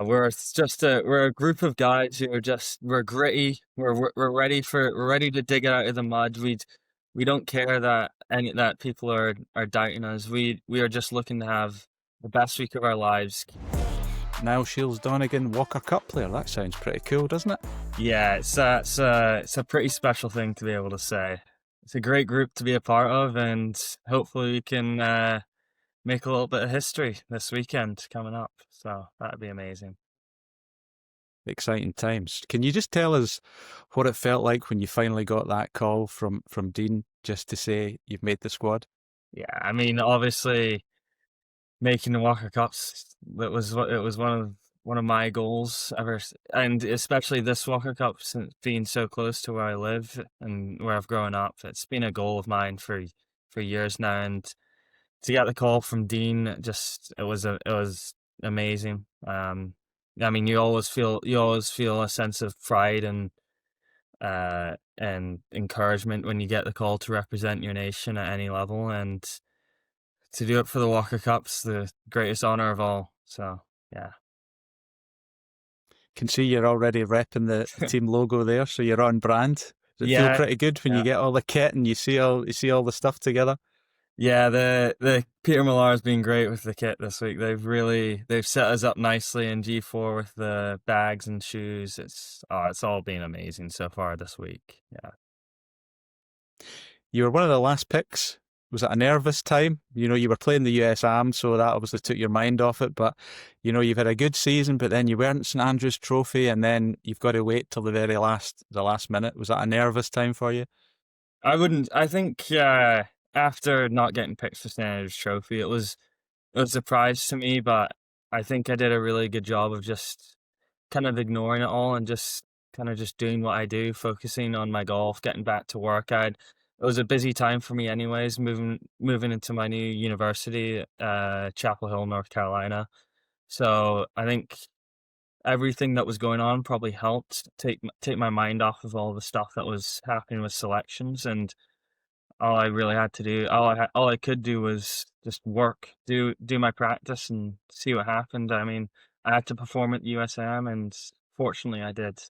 We're a group of guys who are just we're gritty. We're ready to dig it out of the mud. We don't care that that people are doubting us. We are just looking to have the best week of our lives. Niall Shiels Donegan, Walker Cup player. That sounds pretty cool, doesn't it? Yeah, it's a pretty special thing to be able to say. It's a great group to be a part of, and hopefully we can make a little bit of history this weekend coming up. So that'd be amazing. Exciting times. Can you just tell us what it felt like when you finally got that call from Dean just to say you've made the squad? Yeah, I mean, obviously making the Walker Cups, it was one of my goals ever, and especially this Walker Cup, since being so close to where I live and where I've grown up. It's been a goal of mine for years now, and to get the call from Dean, it was amazing. I mean, you always feel a sense of pride and encouragement when you get the call to represent your nation at any level, and to do it for the Walker Cup's the greatest honor of all. So yeah. Can see you're already repping the team logo there, so you're on brand. Does it feel Yeah, pretty good when yeah. you get all the kit and you see all the stuff together? Yeah, the Peter Millar's been great with the kit this week. They've set us up nicely in G4 with the bags and shoes. It's all been amazing so far this week. Yeah. You were one of the last picks. Was it a nervous time? You know, you were playing the US Am, so that obviously took your mind off it. But, you know, you've had a good season, but then you weren't St Andrews Trophy, and then you've got to wait till the last minute. Was that a nervous time for you? I think after not getting picked for Standards Trophy, it was a surprise to me, but I think I did a really good job of just kind of ignoring it all and just kind of just doing what I do, focusing on my golf, getting back to work. It was a busy time for me anyways, moving into my new university, Chapel Hill, North Carolina. So I think everything that was going on probably helped take my mind off of all the stuff that was happening with selections, and all I really had to do, all I could do was just work, do my practice, and see what happened. I mean, I had to perform at USM, and fortunately, I did.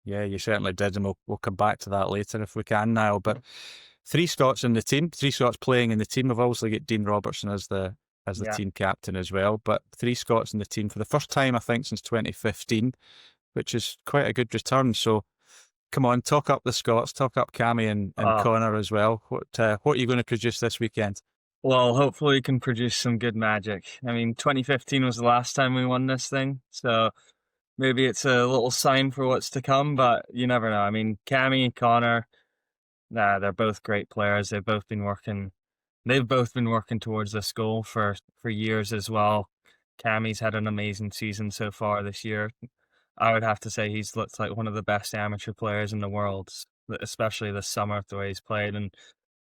Yeah, you certainly did, and we'll come back to that later if we can now. But three Scots in the team, three Scots playing in the team. I've obviously got Dean Robertson as the Yeah. team captain as well, but three Scots in the team for the first time I think since 2015, which is quite a good return. So come on, talk up the Scots, talk up Cammy and Uh, Connor as well. What are you going to produce this weekend? well, hopefully, we can produce some good magic. I mean, 2015 was the last time we won this thing, so maybe it's a little sign for what's to come. But you never know. I mean, Cammy, Connor, nah, they're both great players. They've both been working towards this goal for years as well. Cammy's had an amazing season so far this year. I would have to say he's looked like one of the best amateur players in the world, especially this summer, the way he's played. And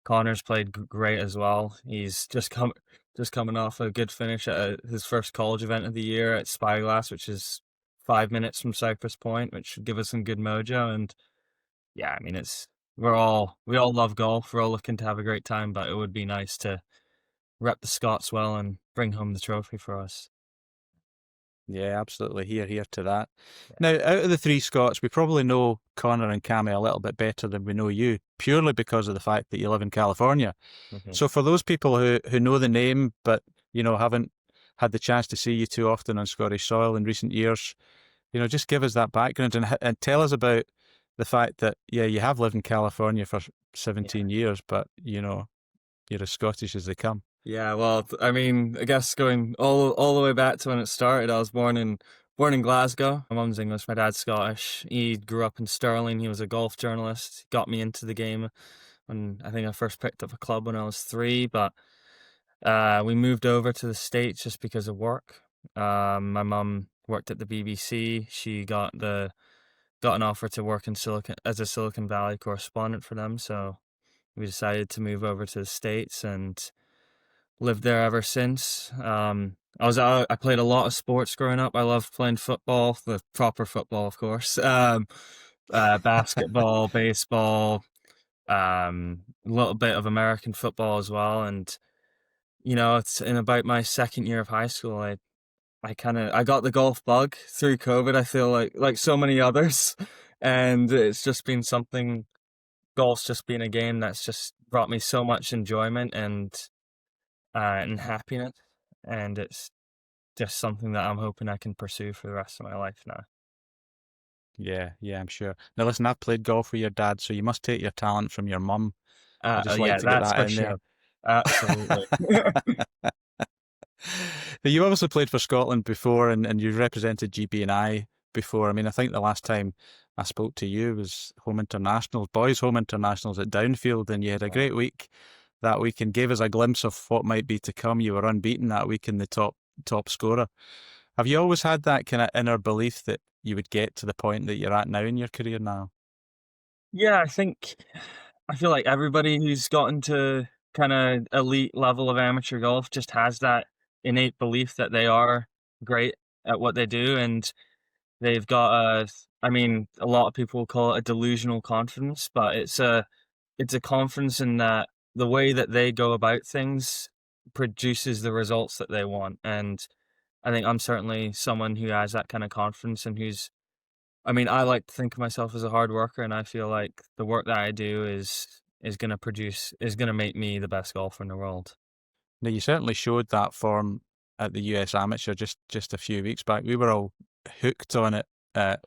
Connor's played great as well. He's just coming off a good finish at his first college event of the year at Spyglass, which is 5 minutes from Cypress Point, which should give us some good mojo. And yeah, I mean, we all love golf. We're all looking to have a great time, but it would be nice to rep the Scots well and bring home the trophy for us. Yeah, absolutely. Here to that. Yeah. Now, out of the three Scots, we probably know Connor and Cammy a little bit better than we know you, purely because of the fact that you live in California. Mhm. So for those people who know the name but you know haven't had the chance to see you too often on Scottish soil in recent years, you know, just give us that background and tell us about the fact that yeah, you have lived in California for Yeah. 17 years, but you know, you're as Scottish as they come. Yeah, well, I mean, I guess going all the way back to when it started, I was born in Glasgow. My mum's English, my dad's Scottish. He grew up in Stirling. He was a golf journalist. Got me into the game when I think I first picked up a club when I was 3. But we moved over to the States just because of work. My mum worked at the BBC. She got an offer to work in as a Silicon Valley correspondent for them. So we decided to move over to the States and lived there ever since. I played a lot of sports growing up. I loved playing football, the proper football, of course. Basketball, baseball, a little bit of American football as well. And, you know, it's in about my second year of high school, I got the golf bug through COVID. I feel like so many others, and it's just been something. Golf's just been a game that's just brought me so much enjoyment and happiness, and it's just something that I'm hoping I can pursue for the rest of my life now. Yeah, yeah, I'm sure. Now listen, I've played golf with your dad, so you must take your talent from your mum. I just like Yeah, to get that's that for in there. sure. Absolutely. Now, you obviously played for Scotland before, and you've represented GB&I before. I mean, I think the last time I spoke to you was home internationals, boys' home internationals at Downfield, and you had a Yeah. great week that week and gave us a glimpse of what might be to come. You were unbeaten that week in the top scorer. Have you always had that kind of inner belief that you would get to the point that you're at now in your career now? Yeah, I feel like everybody who's gotten to kind of elite level of amateur golf just has that innate belief that they are great at what they do, and they've got I mean, a lot of people call it a delusional confidence, but it's a confidence in that the way that they go about things produces the results that they want. And I think I'm certainly someone who has that kind of confidence and who's I mean, I like to think of myself as a hard worker, and I feel like the work that I do is gonna make me the best golfer in the world. Now, you certainly showed that form at the US Amateur just a few weeks back. We were all hooked on it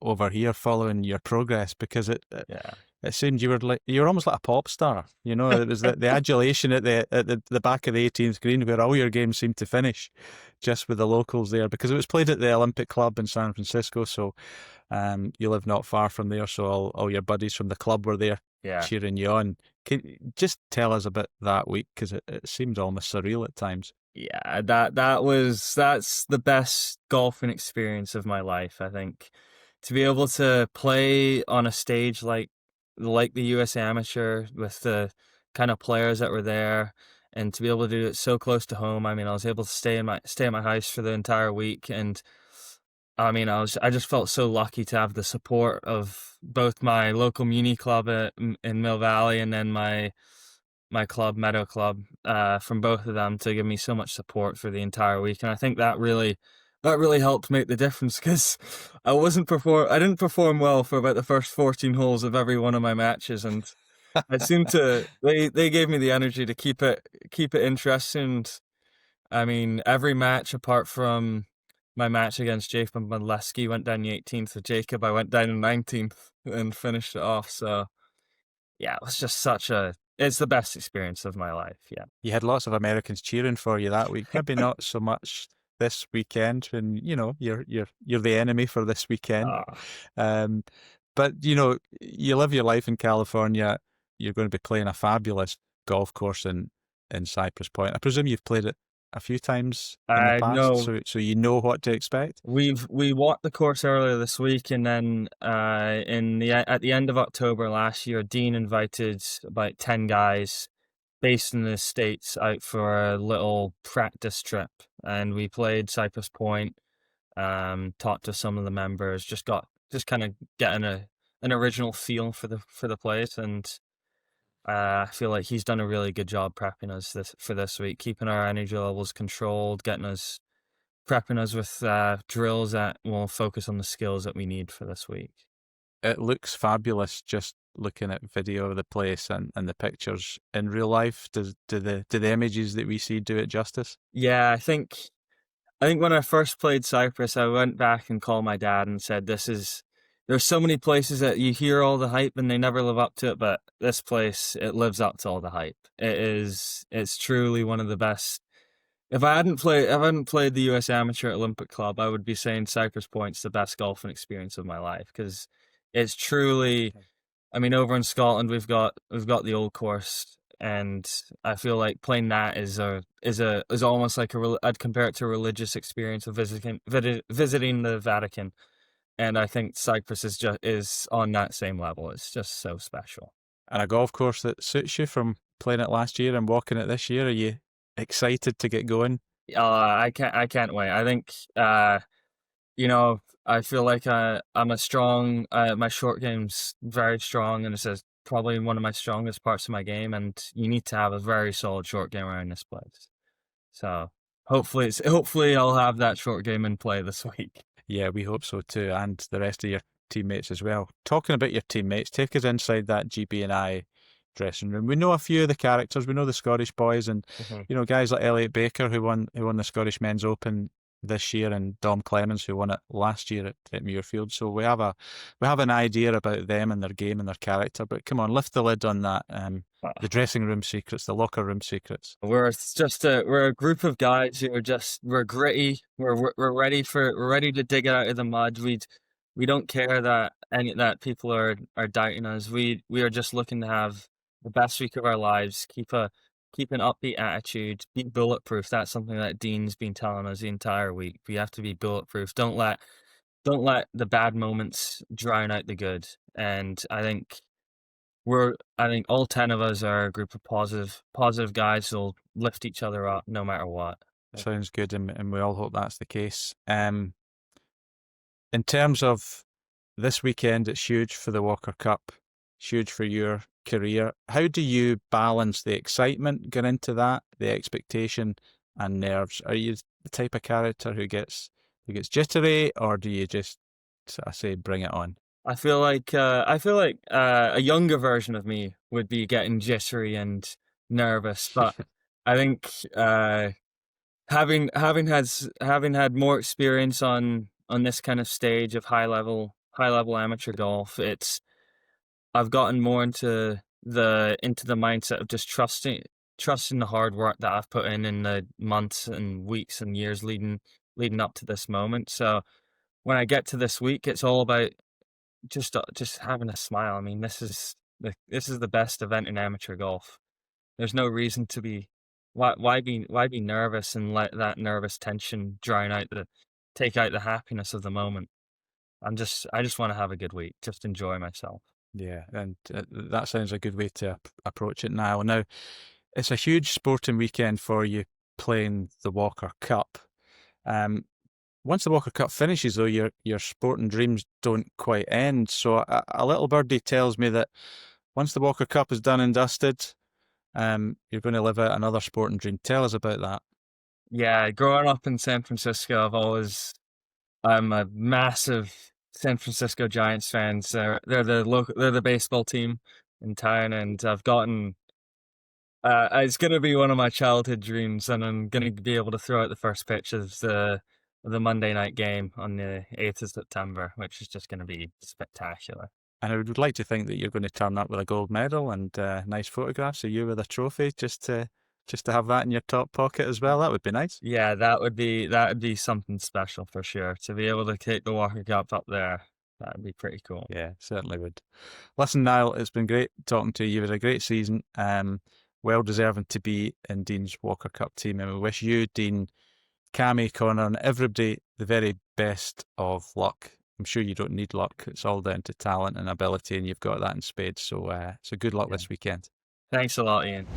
over here following your progress because Yeah. it seemed you were almost like a pop star. You know, it was the adulation at the back of the 18th green where all your games seemed to finish, just with the locals there because it was played at the Olympic Club in San Francisco. So you live not far from there, so all your buddies from the club were there Yeah. cheering you on. Can you just tell us about that week because it seemed almost surreal at times. Yeah, that's the best golfing experience of my life, I think. To be able to play on a stage like the US Amateur with the kind of players that were there and to be able to do it so close to home. I mean, I was able to stay at my house for the entire week and I mean, I just felt so lucky to have the support of both my local muni club in Mill Valley and then my club, Meadow Club, from both of them to give me so much support for the entire week. And I think that really helped make the difference because I didn't perform well for about the first 14 holes of every one of my matches, and I seemed to they gave me the energy to keep it interesting. I mean, every match apart from my match against Jacob Madleski went down the 18th. With Jacob, I went down the 19th and finished it off. So yeah, it was just it's the best experience of my life. Yeah. You had lots of Americans cheering for you that week. Maybe not so much this weekend, and you know you're the enemy for this weekend. Ah. Um, but you know you live your life in California. You're going to be playing a fabulous golf course in Cypress Point. I presume you've played it a few times in the past, No, so you know what to expect. we walked the course earlier this week, and then at the end of October last year, Dean invited about 10 guys based in the States out for a little practice trip, and we played Cypress Point. Talked to some of the members, just kind of getting an original feel for the place, and I feel like he's done a really good job prepping us for this week, keeping our energy levels controlled, prepping us with drills that will focus on the skills that we need for this week. It looks fabulous just looking at video of the place and the pictures in real life. Do the images that we see do it justice? Yeah, I think when I first played Cyprus, I went back and called my dad and said, there's so many places that you hear all the hype and they never live up to it, but this place, it lives up to all the hype. It's truly one of the best. If I hadn't played the US Amateur Olympic Club, I would be saying Cypress Point's the best golfing experience of my life because it's truly, I mean, over in Scotland, we've got the old course, and I feel like playing that is almost like I'd compare it to a religious experience of visiting the Vatican, and I think Cyprus is on that same level. It's just so special. And a golf course that suits you from playing it last year and walking it this year? Are you excited to get going? I can't wait. I think I feel like I'm a strong. My short game's very strong, and it's probably one of my strongest parts of my game. And you need to have a very solid short game around this place. So hopefully I'll have that short game in play this week. Yeah, we hope so too, and the rest of your teammates as well. Talking about your teammates, take us inside that GB&I dressing room. We know a few of the characters. We know the Scottish boys, and Mhm. guys like Elliot Baker who won the Scottish Men's Open this year, and Dom Clemens who won it last year at Muirfield. So we have an idea about them and their game and their character. But come on, lift the lid on that. The dressing room secrets, the locker room secrets. We're a group of guys who are we're gritty. We're ready to dig it out of the mud. We don't care that people are doubting us. We are just looking to have the best week of our lives. Keep an upbeat attitude. Be bulletproof. That's something that Dean's been telling us the entire week. We have to be bulletproof. Don't let the bad moments drown out the good. And I think all 10 of us are a group of positive guys who'll lift each other up no matter what. Sounds good, and we all hope that's the case. In terms of this weekend, it's huge for the Walker Cup, huge for your career. How do you balance the excitement going into that, the expectation, and nerves? Are you the type of character who gets jittery, or do you just, I say, bring it on? I feel like a younger version of me would be getting jittery and nervous, but I think having had more experience on this kind of stage of high level amateur golf, I've gotten more into the mindset of just trusting the hard work that I've put in the months and weeks and years leading up to this moment. So when I get to this week, it's all about just having a smile. I mean, this is the best event in amateur golf. There's no reason to be why be nervous and let that nervous tension take out the happiness of the moment. I just want to have a good week, just enjoy myself. Yeah, and that sounds a good way to approach it, Niall. Now, it's a huge sporting weekend for you playing the Walker Cup. Once the Walker Cup finishes, though, your sporting dreams don't quite end. So a little birdie tells me that once the Walker Cup is done and dusted, you're going to live out another sporting dream. Tell us about that. Yeah, growing up in San Francisco, I'm a massive San Francisco Giants fan. So they're the baseball team in town, and I've gotten. It's going to be one of my childhood dreams, and I'm going to be able to throw out the first pitch of the Monday night game on the 8th of September, which is just going to be spectacular. And I would like to think that you're going to turn up with a gold medal and nice photographs of you with a trophy, just to have that in your top pocket as well. That would be nice. Yeah, that would be something special for sure. To be able to take the Walker Cup up there, that would be pretty cool. Yeah, certainly would. Listen, Niall, it's been great talking to you. You've had a great season. Well deserving to be in Dean's Walker Cup team, and we wish you, Dean, Cammy, Connor, and everybody the very best of luck. I'm sure you don't need luck. It's all down to talent and ability, and you've got that in spades. So good luck this weekend. Thanks a lot, Ian.